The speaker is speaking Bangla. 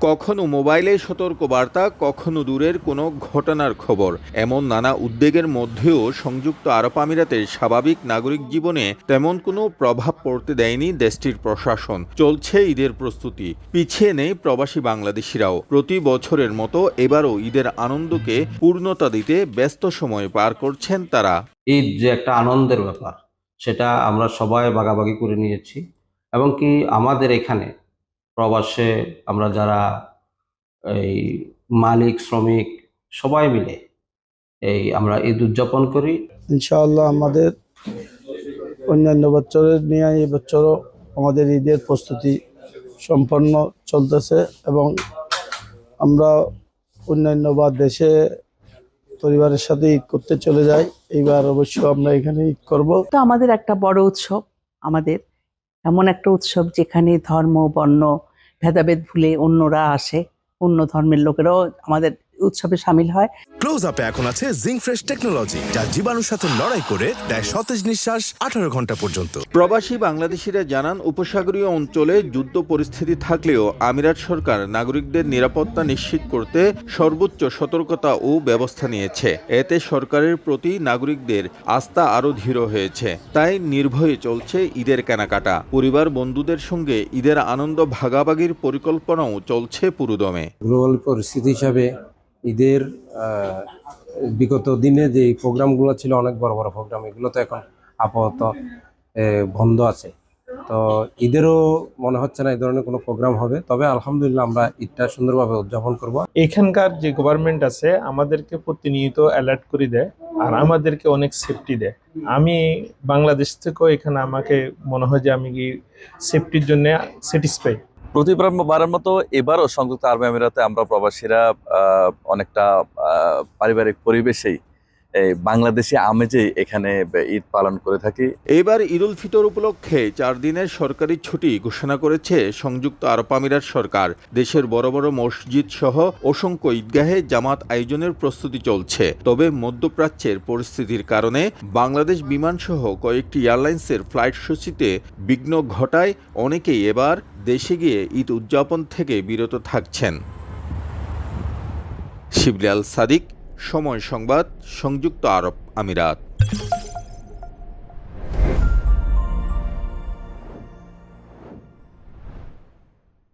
কখনো মোবাইলে সতর্কবার্তা, কখনো দূরের কোনো ঘটনার খবর। এমন নানা উদ্বেগের মধ্যেও সংযুক্ত আরব আমিরাতের স্বাভাবিক নাগরিক জীবনে তেমন কোনো প্রভাব পড়তে দেয়নি দেশটির প্রশাসন। চলছে ঈদের প্রস্তুতি, পিছিয়ে নেই প্রবাসী বাংলাদেশিরাও। প্রতি বছরের মতো এবারও ঈদের আনন্দকে পূর্ণতা দিতে ব্যস্ত সময় পার করছেন তারা। ঈদ যে একটা আনন্দের ব্যাপার, সেটা আমরা সবাই ভাগাভাগি করে নিয়েছি। এবং কি আমাদের এখানে প্রবাসে আমরা যারা এই মালিক শ্রমিক সবাই মিলে আমরা ঈদ উদযাপন করি। ইনশাআল্লাহ আমাদের অন্যান্য বছরের নিয়ে এই বছরও আমাদের ঈদের প্রস্তুতি সম্পন্ন চলতেছে এবং আমরা অন্যান্য বা দেশে পরিবারের সাথে ঈদ করতে চলে যাই। এইবার অবশ্য আমরা এখানে ঈদ করব। তো আমাদের একটা বড় উৎসব, আমাদের এমন একটা উৎসব যেখানে ধর্ম বর্ণ ভেদাভেদ ভুলে অন্যরা আসে, অন্য ধর্মের লোকেরাও আমাদের উৎসবে সামিল হয়। ক্লোজ আপে এখন আছে জিঙ্ক ফ্রেশ টেকনোলজি, যা জীবাণুর সাথে লড়াই করে দেয় সতেজ নিঃশ্বাস 18 ঘন্টা পর্যন্ত। প্রবাসী বাংলাদেশিরা জানান, উপসাগরীয় অঞ্চলে যুদ্ধ পরিস্থিতি থাকলেও আমিরাত সরকার নাগরিকদের নিরাপত্তা নিশ্চিত করতে সর্বোচ্চ সতর্কতা ও ব্যবস্থা নিয়েছে। এতে সরকারের প্রতি নাগরিকদের আস্থা আরও দৃঢ় হয়েছে। তাই নির্ভয়ে চলছে ঈদের কেনাকাটা। পরিবার বন্ধুদের সঙ্গে ঈদের আনন্দ ভাগাভাগির পরিকল্পনাও চলছে পুরোদমে। গ্লোবাল পরিস্থিতি হিসাবে ঈদের বিগত দিনে যে প্রোগ্রামগুলো ছিল, অনেক বড় বড় প্রোগ্রাম, এগুলো তো এখন আপাতত বন্ধ আছে। তো ঈদেরও মনে হচ্ছে না এই ধরনের কোনো প্রোগ্রাম হবে। তবে আলহামদুলিল্লাহ আমরা ঈদটা সুন্দরভাবে উদযাপন করব। এখানকার যে গভর্নমেন্ট আছে আমাদেরকে প্রতিনিয়ত অ্যালার্ট করে দেয় আর আমাদেরকে অনেক সেফটি দেয়। আমি বাংলাদেশ থেকেও এখানে আমাকে মনে হয় যে আমি কি সেফটির জন্য স্যাটিসফাই। প্রতিবারের মতো এবারও সংযুক্ত আরব আমিরাতে আমরা প্রবাসীরা অনেকটা পারিবারিক পরিবেশেই বাংলাদেশি আমেজে এখানে ঈদ পালন করে থাকি। এবার ঈদ উল ফিতর উপলক্ষে 4 দিনের সরকারি ছুটি ঘোষণা করেছে সংযুক্ত আরব আমিরাত সরকার। দেশের বড় বড় মসজিদ সহ অসংখ্য ঈদগাহে জামাত আয়োজনের প্রস্তুতি চলছে। তবে মধ্যপ্রাচ্যের পরিস্থিতির কারণে বাংলাদেশ বিমান সহ কয়েকটি এয়ারলাইন্সের ফ্লাইট সূচিতে বিঘ্ন ঘটায় অনেকেই এবার দেশে গিয়ে ঈদ উদযাপন থেকে বিরত থাকছেন। শিবলি আল সাদিক, সময় সংবাদ, সংযুক্ত আরব আমিরাত।